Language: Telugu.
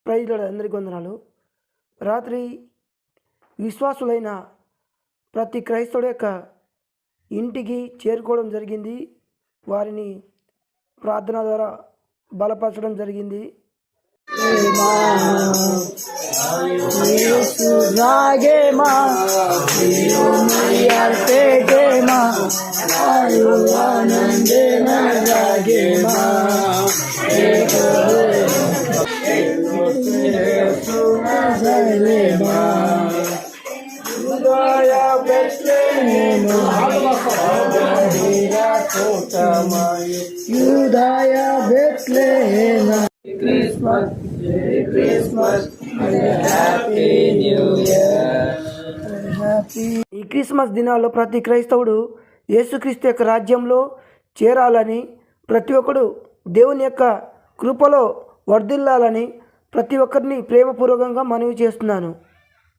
ప్రైజ్ లార్డ్, అందరికీ వందనాలు. రాత్రి విశ్వాసులైన ప్రతి క్రైస్తవుడి యొక్క ఇంటికి చేరుకోవడం జరిగింది. వారిని ప్రార్థన ద్వారా బలపరచడం జరిగింది. ఈ క్రిస్మస్ దినాల్లో ప్రతి క్రైస్తవుడు యేసుక్రీస్తు యొక్క రాజ్యంలో చేరాలని, ప్రతి ఒక్కడు దేవుని యొక్క కృపలో వర్ధిల్లాలని ప్రతి ఒక్కరిని ప్రేమపూర్వకంగా మనవి చేస్తున్నాను.